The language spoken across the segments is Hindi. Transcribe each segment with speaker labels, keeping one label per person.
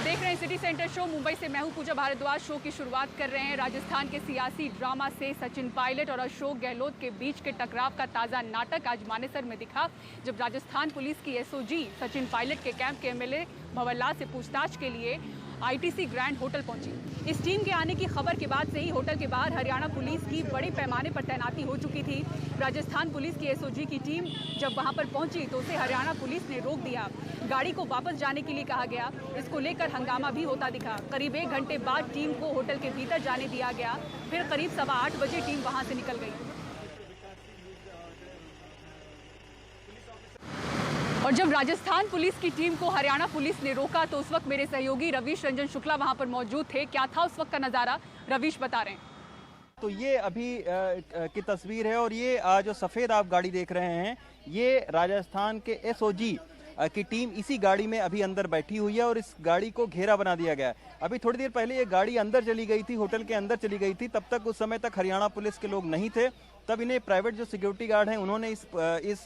Speaker 1: देख रहे हैं सिटी सेंटर शो। मुंबई से मैं हूं पूजा भारद्वाज। शो की शुरुआत कर रहे हैं राजस्थान के सियासी ड्रामा से। सचिन पायलट और अशोक गहलोत के बीच के टकराव का ताज़ा नाटक आज मानेसर में दिखा, जब राजस्थान पुलिस की एसओजी सचिन पायलट के कैंप के एमएलए भंवरलाल से पूछताछ के लिए आईटीसी ग्रैंड होटल पहुंची। इस टीम के आने की खबर के बाद से ही होटल के बाहर हरियाणा पुलिस की बड़े पैमाने पर तैनाती हो चुकी थी। राजस्थान पुलिस की एसओजी की टीम जब वहां पर पहुंची तो उसे हरियाणा पुलिस ने रोक दिया। गाड़ी को वापस जाने के लिए कहा गया। इसको लेकर हंगामा भी होता दिखा। करीब 1 घंटे बाद टीम को होटल के भीतर जाने दिया गया। फिर करीब 8:15 बजे टीम वहां से निकल गई। और जब राजस्थान पुलिस की टीम को हरियाणा पुलिस ने रोका तो उस वक्त मेरे सहयोगी रवीश रंजन शुक्ला वहां पर मौजूद थे। क्या था उस वक्त का नजारा, रवीश बता रहे हैं।
Speaker 2: तो ये अभी की तस्वीर है और ये जो सफेद आप गाड़ी देख रहे हैं, ये राजस्थान के एसओजी की टीम इसी गाड़ी में अभी अंदर बैठी हुई है और इस गाड़ी को घेरा बना दिया गया है। अभी थोड़ी देर पहले ये गाड़ी अंदर चली गई थी, होटल के अंदर चली गई थी। तब तक उस समय तक हरियाणा पुलिस के लोग नहीं थे। तब इन्हें प्राइवेट जो सिक्योरिटी गार्ड हैं उन्होंने इस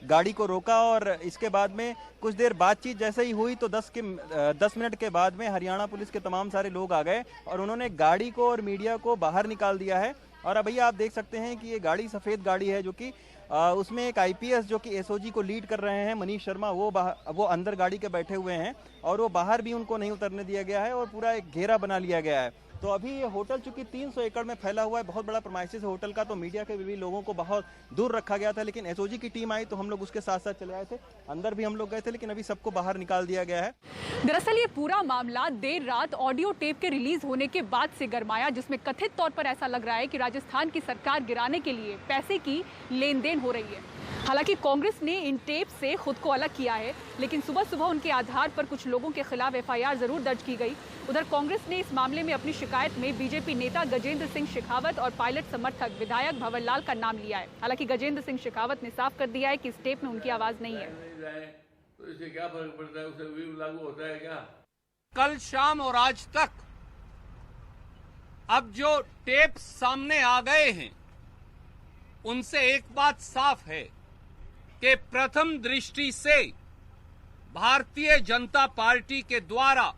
Speaker 2: गाड़ी को रोका और इसके बाद में कुछ देर बातचीत जैसे ही हुई तो 10 मिनट के बाद में हरियाणा पुलिस के तमाम सारे लोग आ गए और उन्होंने गाड़ी को और मीडिया को बाहर निकाल दिया है। और अभी आप देख सकते हैं कि ये गाड़ी सफ़ेद गाड़ी है, जो कि उसमें एक आईपीएस जो कि एसओजी को लीड कर रहे हैं, मनीष शर्मा, वो अंदर गाड़ी के बैठे हुए हैं और वो बाहर भी उनको नहीं उतरने दिया गया है और पूरा एक घेरा बना लिया गया है। तो अभी ये होटल चूंकि 300 एकड़ में फैला हुआ है, बहुत बड़ा प्रीमाइसेस है होटल का, तो मीडिया के भी लोगों को बहुत दूर रखा गया था। लेकिन एसओजी की टीम आई तो हम लोग उसके साथ साथ चले आए थे। अंदर भी हम लोग गए थे, लेकिन अभी सबको बाहर निकाल दिया गया है।
Speaker 1: दरअसल ये पूरा मामला देर रात ऑडियो टेप के रिलीज होने के बाद से गरमाया, जिसमें कथित तौर पर ऐसा लग रहा है कि राजस्थान की सरकार गिराने के लिए पैसे की लेन देन हो रही है। हालांकि कांग्रेस ने इन टेप से खुद को अलग किया है, लेकिन सुबह सुबह उनके आधार पर कुछ लोगों के खिलाफ एफआईआर जरूर दर्ज की गई। उधर कांग्रेस ने इस मामले में अपनी शिकायत में बीजेपी नेता गजेंद्र सिंह शेखावत और पायलट समर्थक विधायक भंवरलाल का नाम लिया है। हालांकि गजेंद्र सिंह शेखावत ने साफ कर दिया है कि इस टेप में उनकी आवाज नहीं है।
Speaker 3: तो इससे क्या फर्क पड़ता है, उसे भी लागू होता है क्या? कल शाम और आज तक अब जो टेप सामने आ गए हैं उनसे एक बात साफ है कि प्रथम दृष्टि से भारतीय जनता पार्टी के द्वारा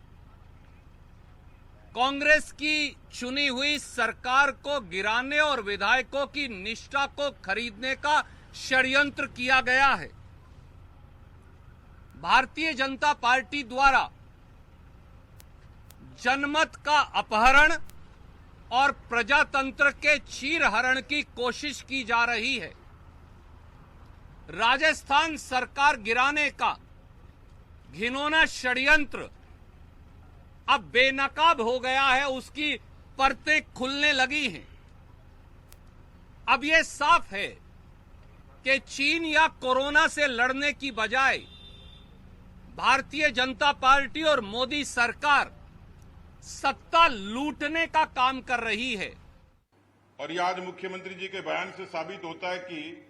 Speaker 3: कांग्रेस की चुनी हुई सरकार को गिराने और विधायकों की निष्ठा को खरीदने का षड्यंत्र किया गया है। भारतीय जनता पार्टी द्वारा जनमत का अपहरण और प्रजातंत्र के चीरहरण की कोशिश की जा रही है। राजस्थान सरकार गिराने का घिनौना षड्यंत्र अब बेनकाब हो गया है, उसकी परतें खुलने लगी हैं। अब यह साफ है कि चीन या कोरोना से लड़ने की बजाय भारतीय जनता पार्टी और मोदी सरकार सत्ता लूटने का काम कर रही है।
Speaker 4: और ये आज मुख्यमंत्री जी के बयान से साबित होता है कि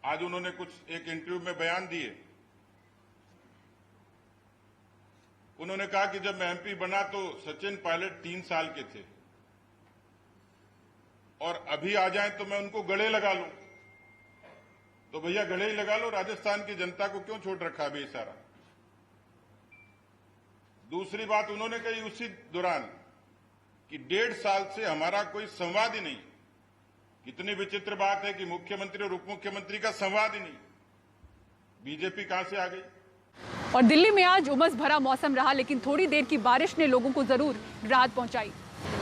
Speaker 4: आज उन्होंने एक इंटरव्यू में बयान दिए। उन्होंने कहा कि जब मैं एमपी बना तो सचिन पायलट 3 साल के थे और अभी आ जाएं तो मैं उनको गले लगा लूं। तो भैया गले ही लगा लो, राजस्थान की जनता को क्यों छोड़ रखा अभी सारा। दूसरी बात उन्होंने कही उसी दौरान कि 1.5 साल से हमारा कोई संवाद ही नहीं। कितनी विचित्र बात है कि मुख्यमंत्री और उप मुख्यमंत्री का संवाद ही नहीं। बीजेपी कहां से आ गई।
Speaker 1: और दिल्ली में आज उमस भरा मौसम रहा, लेकिन थोड़ी देर की बारिश ने लोगों को जरूर राहत पहुंचाई।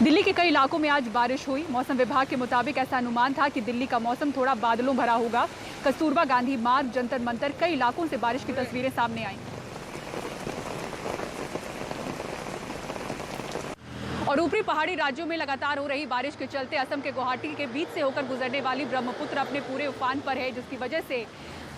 Speaker 1: दिल्ली के कई इलाकों में आज बारिश हुई। मौसम विभाग के मुताबिक ऐसा अनुमान था कि दिल्ली का मौसम थोड़ा बादलों भरा होगा। कस्तूरबा गांधी मार्ग, जंतर मंतर, कई इलाकों से बारिश की तस्वीरें सामने आई। और ऊपरी पहाड़ी राज्यों में लगातार हो रही बारिश के चलते असम के गुवाहाटी के बीच से होकर गुजरने वाली ब्रह्मपुत्र अपने पूरे उफान पर है, जिसकी वजह से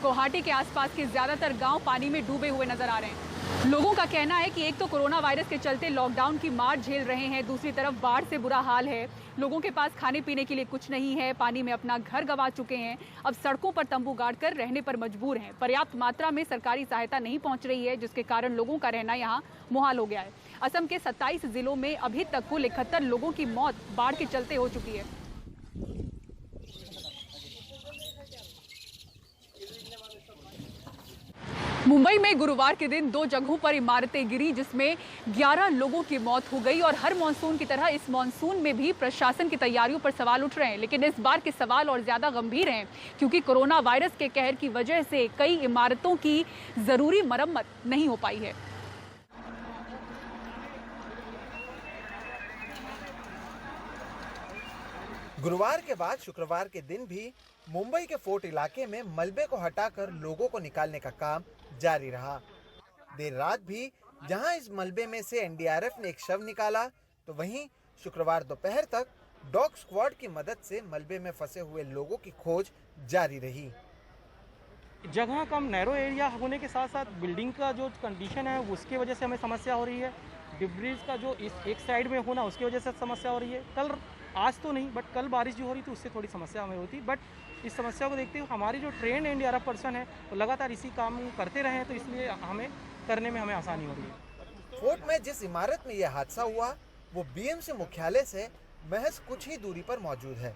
Speaker 1: गुवाहाटी के आसपास के ज्यादातर गांव पानी में डूबे हुए नजर आ रहे हैं। लोगों का कहना है कि एक तो कोरोना वायरस के चलते लॉकडाउन की मार झेल रहे हैं, दूसरी तरफ बाढ़ से बुरा हाल है। लोगों के पास खाने पीने के लिए कुछ नहीं है, पानी में अपना घर गंवा चुके हैं, अब सड़कों पर तंबू गाड़कर रहने पर मजबूर हैं। पर्याप्त मात्रा में सरकारी सहायता नहीं पहुंच रही है, जिसके कारण लोगों का रहना यहाँ मुहाल हो गया है। असम के 27 जिलों में अभी तक कुल 71 लोगों की मौत बाढ़ के चलते हो चुकी है। मुंबई में गुरुवार के दिन 2 जगहों पर इमारतें गिरी जिसमें 11 लोगों की मौत हो गई और हर मॉनसून की तरह इस मॉनसून में भी प्रशासन की तैयारियों पर सवाल उठ रहे हैं। लेकिन इस बार के सवाल और ज्यादा गंभीर हैं क्योंकि कोरोना वायरस के कहर की वजह से कई इमारतों की जरूरी मरम्मत नहीं हो पाई है।
Speaker 5: गुरुवार के बाद शुक्रवार के दिन भी मुंबई के फोर्ट इलाके में मलबे को हटाकर लोगों को निकालने का काम जारी रहा। देर रात भी जहां इस मलबे में से एनडीआरएफ ने एक शव निकाला, तो वहीं शुक्रवार दोपहर तक डॉग स्क्वाड की मदद से मलबे में फंसे हुए लोगों की खोज जारी रही।
Speaker 6: जगह कम नैरो एरिया होने के साथ साथ बिल्डिंग का जो कंडीशन है उसकी वजह से हमें समस्या हो रही है। डिब्रीज का जो इस एक साइड में होना उसकी वजह से समस्या हो रही है। कल, आज तो नहीं, बट कल बारिश जो हो रही थी उससे थोड़ी समस्या हमें होती। बट इस समस्या को देखते हुए हमारी जो ट्रेन एनडीआरएफ पर्सन है वो लगातार इसी काम करते रहे, तो इसलिए हमें करने में हमें आसानी हो रही है।
Speaker 5: फोर्ट में जिस इमारत में यह हादसा हुआ वो बीएमसी मुख्यालय से महज कुछ ही दूरी पर मौजूद है।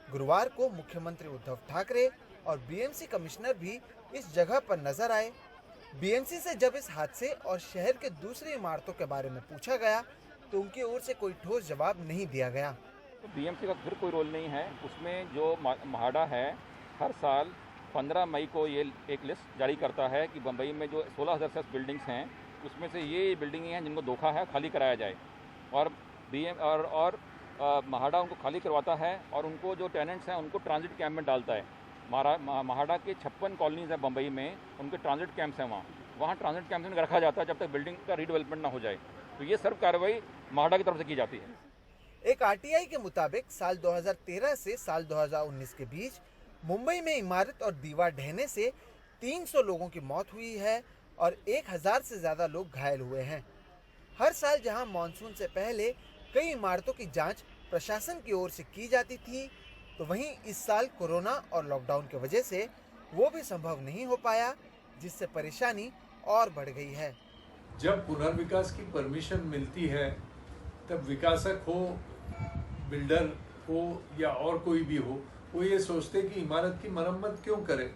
Speaker 5: गुरुवार को मुख्यमंत्री उद्धव ठाकरे और बीएमसी कमिश्नर भी इस जगह पर नजर आए। बीएमसी से जब इस हादसे और शहर के दूसरी इमारतों के बारे में पूछा गया तो उनकी ओर से कोई ठोस जवाब नहीं दिया गया।
Speaker 7: तो बीएमसी का फिर कोई रोल नहीं है उसमें। जो महाडा है हर साल 15 मई को ये एक लिस्ट जारी करता है कि बम्बई में जो 16,000 बिल्डिंग्स हैं उसमें से ये बिल्डिंगें हैं जिनको धोखा है, खाली कराया जाए। और महाडा उनको खाली करवाता है और उनको जो टेनेंट्स हैं उनको ट्रांजिट कैंप में डालता है। महाडा के 56 कॉलोनीज हैं बम्बई में, उनके ट्रांजिट कैंप्स हैं। वहाँ ट्रांजिट कैंप्स में रखा जाता है जब तक बिल्डिंग का रीडेवलपमेंट ना हो जाए। तो ये सब कार्रवाई महाडा की तरफ से की जाती है।
Speaker 5: एक आरटीआई के मुताबिक साल 2013 से साल 2019 के बीच मुंबई में इमारत और दीवार ढहने से 300 लोगों की मौत हुई है और 1000 से ज्यादा लोग घायल हुए हैं। हर साल जहां मॉनसून से पहले कई इमारतों की जांच प्रशासन की ओर से की जाती थी, तो वहीं इस साल कोरोना और लॉकडाउन की वजह से वो भी संभव नहीं हो पाया, जिससे परेशानी और बढ़ गई है।
Speaker 8: जब पुनर्विकास की परमिशन मिलती है तब विकासक हो, बिल्डर हो या और कोई भी हो, वो ये सोचते कि इमारत की मरम्मत क्यों करे,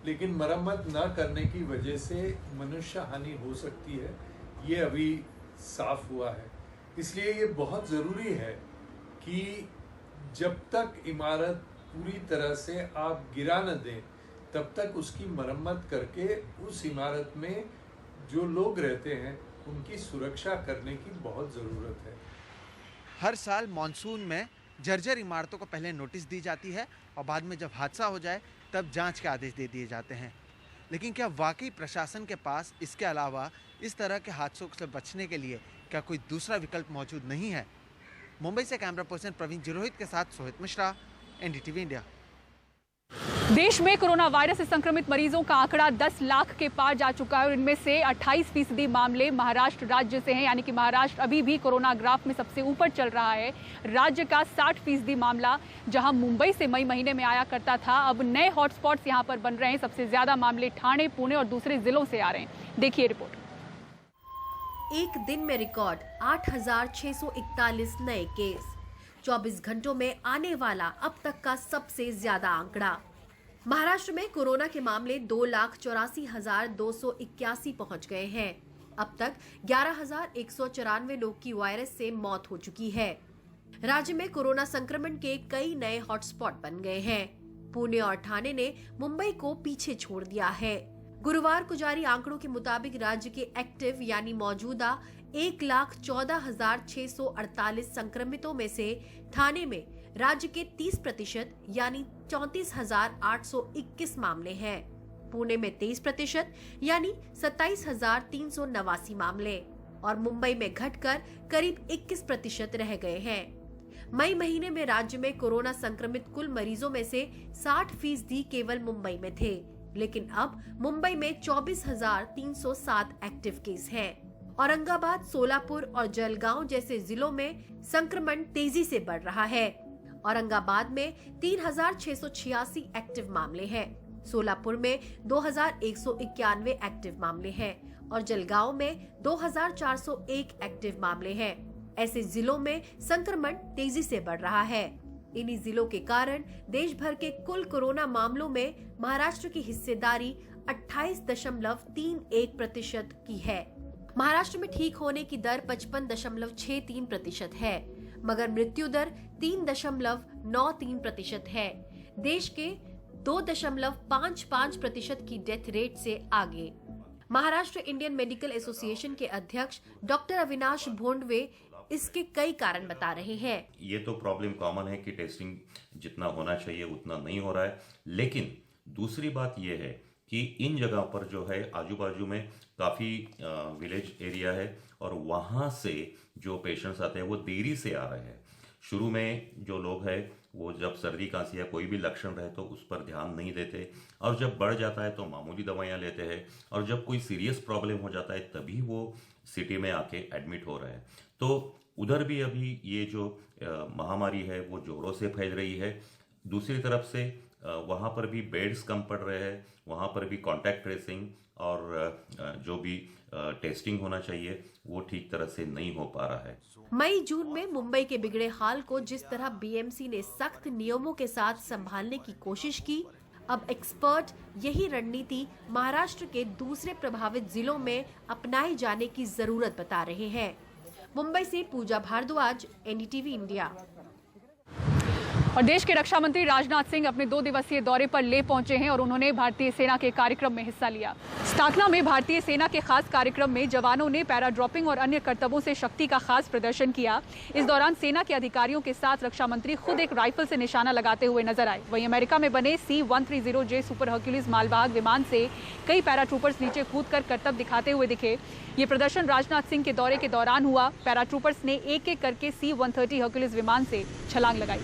Speaker 8: लेकिन मरम्मत ना करने की वजह से मनुष्य हानि हो सकती है। ये अभी साफ हुआ है। इसलिए ये बहुत ज़रूरी है कि जब तक इमारत पूरी तरह से आप गिरा न दें तब तक उसकी मरम्मत करके उस इमारत में जो लोग रहते हैं उनकी सुरक्षा करने की बहुत ज़रूरत है।
Speaker 5: हर साल मॉनसून में जर्जर इमारतों को पहले नोटिस दी जाती है और बाद में जब हादसा हो जाए तब जांच के आदेश दे दिए जाते हैं। लेकिन क्या वाकई प्रशासन के पास इसके अलावा इस तरह के हादसों से बचने के लिए क्या कोई दूसरा विकल्प मौजूद नहीं है? मुंबई से कैमरा पर्सन प्रवीण जिरोहित के साथ सोहित मिश्रा, एनडीटीवी इंडिया।
Speaker 1: देश में कोरोना वायरस से संक्रमित मरीजों का आंकड़ा 10 लाख के पार जा चुका है और इनमें से 28% मामले महाराष्ट्र राज्य से हैं, यानी कि महाराष्ट्र अभी भी कोरोना ग्राफ में सबसे ऊपर चल रहा है। राज्य का 60% मामला जहां मुंबई से मई महीने में आया करता था, अब नए हॉटस्पॉट्स यहां पर बन रहे हैं। सबसे ज्यादा मामले ठाणे, पुणे और दूसरे जिलों से आ रहे हैं। देखिए रिपोर्ट।
Speaker 9: एक दिन में रिकॉर्ड 8,641 नए केस, 24 घंटों में आने वाला अब तक का सबसे ज्यादा आंकड़ा। महाराष्ट्र में कोरोना के मामले 2,84,281 पहुंच गए हैं। अब तक 11,194 लोग की वायरस से मौत हो चुकी है। राज्य में कोरोना संक्रमण के कई नए हॉटस्पॉट बन गए हैं। पुणे और ठाणे ने मुंबई को पीछे छोड़ दिया है। गुरुवार को जारी आंकड़ों के मुताबिक राज्य के एक्टिव यानी मौजूदा 1,14,648 संक्रमितों में से ठाणे में राज्य के 30% यानी 34,821 मामले हैं। पुणे में 23% यानी 27,389 मामले और मुंबई में घटकर करीब 21% रह गए हैं। मई महीने में राज्य में कोरोना संक्रमित कुल मरीजों में से 60% केवल मुंबई में थे, लेकिन अब मुंबई में 24,307 एक्टिव केस हैं। औरंगाबाद, सोलापुर और जलगांव जैसे जिलों में संक्रमण तेजी से बढ़ रहा है। औरंगाबाद में 3,686 एक्टिव मामले हैं, सोलापुर में 2,191 एक्टिव मामले हैं और जलगांव में 2,401 एक्टिव मामले हैं। ऐसे जिलों में संक्रमण तेजी से बढ़ रहा है। इन्हीं जिलों के कारण देश भर के कुल कोरोना मामलों में महाराष्ट्र की हिस्सेदारी 28.31% की है। महाराष्ट्र में ठीक होने की दर 55.63% है, मगर मृत्यु दर 3.93% है। देश के 2.55% की डेथ रेट से आगे। महाराष्ट्र इंडियन मेडिकल एसोसिएशन के अध्यक्ष डॉक्टर अविनाश भोंडवे इसके कई कारण बता रहे हैं।
Speaker 10: ये तो प्रॉब्लम कॉमन है कि टेस्टिंग जितना होना चाहिए उतना नहीं हो रहा है, लेकिन दूसरी बात ये है कि इन जगह पर जो है आजू बाजू में काफ़ी विलेज एरिया है और वहाँ से जो पेशेंट्स आते हैं वो देरी से आ रहे हैं। शुरू में जो लोग हैं वो जब सर्दी खांसी या कोई भी लक्षण रहे तो उस पर ध्यान नहीं देते, और जब बढ़ जाता है तो मामूली दवाइयाँ लेते हैं, और जब कोई सीरियस प्रॉब्लम हो जाता है तभी वो सिटी में आके एडमिट हो रहे हैं। तो उधर भी अभी ये जो महामारी है वो जोरों से फैल रही है। दूसरी तरफ से वहाँ पर भी बेड्स कम पड़ रहे हैं, वहाँ पर भी कॉन्टैक्ट ट्रेसिंग और जो भी टेस्टिंग होना चाहिए वो ठीक तरह से नहीं हो पा रहा है।
Speaker 9: मई जून में मुंबई के बिगड़े हाल को जिस तरह बीएमसी ने सख्त नियमों के साथ संभालने की कोशिश की, अब एक्सपर्ट यही रणनीति महाराष्ट्र के दूसरे प्रभावित जिलों में अपनाए जाने की जरूरत बता रहे हैं। मुंबई से पूजा भारद्वाज, एनडीटीवी इंडिया।
Speaker 1: और देश के रक्षा मंत्री राजनाथ सिंह अपने 2 दिवसीय दौरे पर ले पहुंचे हैं और उन्होंने भारतीय सेना के कार्यक्रम में हिस्सा लिया। स्टाकना में भारतीय सेना के खास कार्यक्रम में जवानों ने पैराड्रॉपिंग और अन्य करतबों से शक्ति का खास प्रदर्शन किया। इस दौरान सेना के अधिकारियों के साथ रक्षा मंत्री खुद एक राइफल से निशाना लगाते हुए नजर आए। वहीं अमेरिका में बने C-130J सुपर हर्क्यूलिस मालवाहक विमान से कई पैराट्रूपर्स नीचे कूदकर करतब दिखाते हुए दिखे। ये प्रदर्शन राजनाथ सिंह के दौरे के दौरान हुआ। पैराट्रूपर्स ने एक एक करके C-130 हर्क्यूलिस विमान से छलांग लगाई।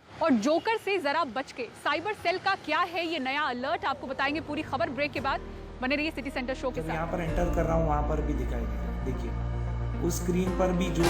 Speaker 1: और जोकर से जरा बच के, साइबर सेल का क्या है ये नया अलर्ट, आपको बताएंगे पूरी खबर ब्रेक के बाद। बने रहिए सिटी सेंटर शो के साथ।
Speaker 11: यहाँ पर एंटर कर रहा हूँ वहाँ पर भी दिखाई दे रहा है, देखिए उस स्क्रीन पर भी जो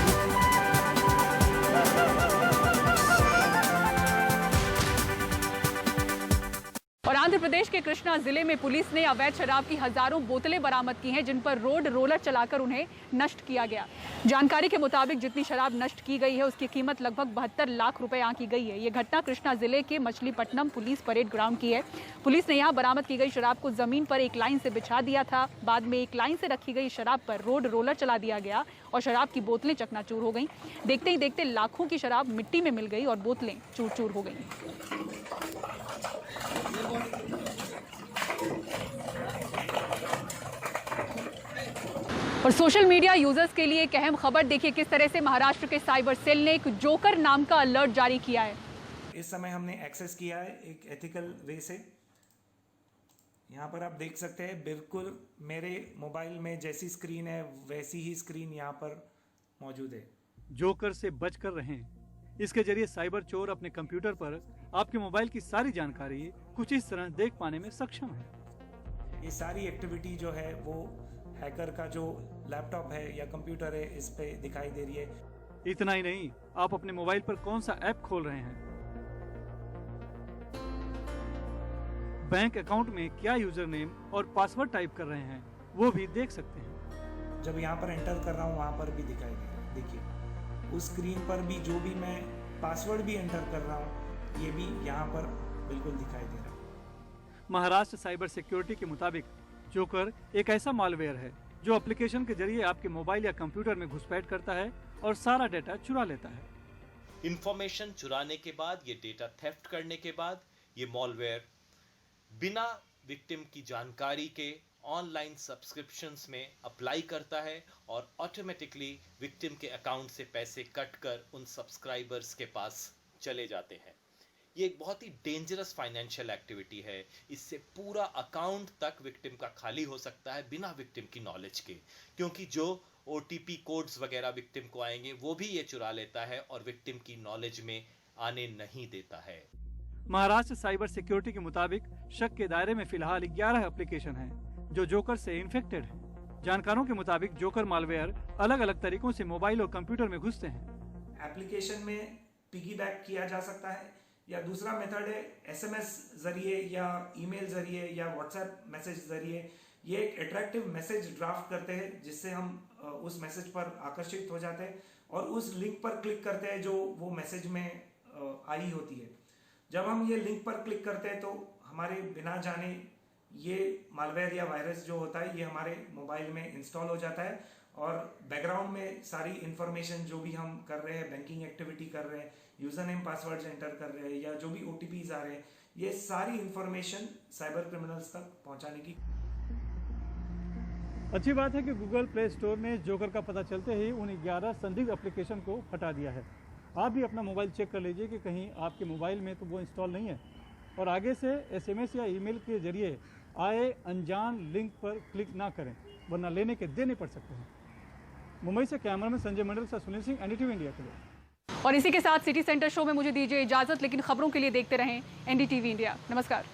Speaker 1: और आंध्र प्रदेश के कृष्णा जिले में पुलिस ने अवैध शराब की हजारों बोतलें बरामद की हैं, जिन पर रोड रोलर चलाकर उन्हें नष्ट किया गया। जानकारी के मुताबिक जितनी शराब नष्ट की गई है उसकी कीमत लगभग 72 लाख रुपए आंकी गई है। ये घटना कृष्णा जिले के मछलीपट्टनम पुलिस परेड ग्राउंड की है। पुलिस ने यहाँ बरामद की गई शराब को जमीन पर एक लाइन से बिछा दिया था। बाद में एक लाइन से रखी गई शराब पर रोड रोलर चला दिया गया और शराब की बोतलें चकनाचूर हो गई। देखते ही देखते लाखों की शराब मिट्टी में मिल गई और बोतलें चूर चूर हो गई। और सोशल मीडिया यूजर्स के लिए एक अहम खबर, देखिए किस तरह से महाराष्ट्र के साइबर सेल ने एक जोकर नाम का अलर्ट जारी किया है।
Speaker 11: इस समय हमने एक्सेस किया है एक एथिकल वे से। यहाँ पर आप देख सकते हैं बिल्कुल मेरे मोबाइल में जैसी स्क्रीन है वैसी ही स्क्रीन यहाँ पर मौजूद है।
Speaker 12: जोकर से बचकर रहें। इसके जरिए साइबर चोर अपने कंप्यूटर पर आपके मोबाइल की सारी जानकारी कुछ इस तरह देख पाने में सक्षम है।
Speaker 11: ये सारी एक्टिविटी जो है वो हैकर का जो लैपटॉप है या कंप्यूटर है इस पे दिखाई दे रही है।
Speaker 12: इतना ही नहीं, आप अपने मोबाइल पर कौन सा ऐप खोल रहे हैं, बैंक अकाउंट में क्या यूजर नेम और पासवर्ड टाइप कर रहे हैं वो भी देख सकते हैं।
Speaker 11: जब यहाँ पर एंटर कर रहा हूँ वहाँ पर भी दिखाई दे रहा है, देखिए उस स्क्रीन पर भी जो भी मैं पासवर्ड भी एंटर कर रहा हूँ ये भी यहाँ पर बिल्कुल दिखाई दे रहा है।
Speaker 12: महाराष्ट्र साइबर सिक्योरिटी के मुताबिक जोकर एक ऐसा मालवेयर है जो एप्लीकेशन के जरिए आपके मोबाइल या कंप्यूटर में घुसपैठ करता है और सारा डेटा चुरा लेता है।
Speaker 13: इंफॉर्मेशन चुराने के बाद, ये डेटा थेफ्ट करने के बाद, ये मॉलवेयर बिना विक्टिम की जानकारी के ऑनलाइन सब्सक्रिप्शंस में अप्लाई करता है और ऑटोमेटिकली विक्टिम के अकाउंट से पैसे कट कर उन सब्सक्राइबर्स के पास चले जाते हैं। ये एक बहुत ही डेंजरस फाइनेंशियल एक्टिविटी है। इससे पूरा अकाउंट तक विक्टिम का खाली हो सकता है बिना विक्टिम की नॉलेज के, क्योंकि जो OTP कोड्स वगैरह विक्टिम को आएंगे वो भी ये चुरा लेता है और विक्टिम की नॉलेज में आने नहीं देता है।
Speaker 12: महाराष्ट्र साइबर सिक्योरिटी के मुताबिक शक के दायरे में फिलहाल 11 एप्लीकेशन हैं जो जोकर से इन्फेक्टेड हैं। जानकारों के मुताबिक जोकर मालवेयर अलग अलग तरीकों से मोबाइल और कंप्यूटर में घुसते हैं।
Speaker 11: एप्लीकेशन में पिगीबैक किया जा सकता है, या दूसरा मेथड है SMS जरिए या ईमेल जरिए या व्हाट्सएप मैसेज जरिए ये एक अट्रैक्टिव मैसेज ड्राफ्ट करते हैं, जिससे हम उस मैसेज पर आकर्षित हो जाते हैं और उस लिंक पर क्लिक करते हैं जो वो मैसेज में आई होती है। जब हम ये लिंक पर क्लिक करते हैं तो हमारे बिना जाने ये मालवेयर या वायरस जो होता है ये हमारे मोबाइल में इंस्टॉल हो जाता है और बैकग्राउंड में सारी इंफॉर्मेशन जो भी हम कर रहे हैं, बैंकिंग एक्टिविटी कर रहे हैं, यूजर नेम पासवर्ड्स एंटर कर रहे हैं या जो भी OTPs आ रहे हैं, ये सारी इंफॉर्मेशन साइबर क्रिमिनल्स तक पहुंचाने की।
Speaker 12: अच्छी बात है कि गूगल प्ले स्टोर ने जोकर का पता चलते ही उन 11 संदिग्ध एप्लीकेशन को हटा दिया है। आप भी अपना मोबाइल चेक कर लीजिए कि कहीं आपके मोबाइल में तो वो इंस्टॉल नहीं है और आगे से SMS या ईमेल के जरिए आए अनजान लिंक पर क्लिक ना करें, वरना लेने के देने पड़ सकते हैं। मुंबई से कैमरामैन संजय मंडल से सुनील सिंह, NDTV इंडिया के लिए।
Speaker 1: और इसी के साथ सिटी सेंटर शो में मुझे दीजिए इजाजत, लेकिन खबरों के लिए देखते रहें NDTV इंडिया। नमस्कार।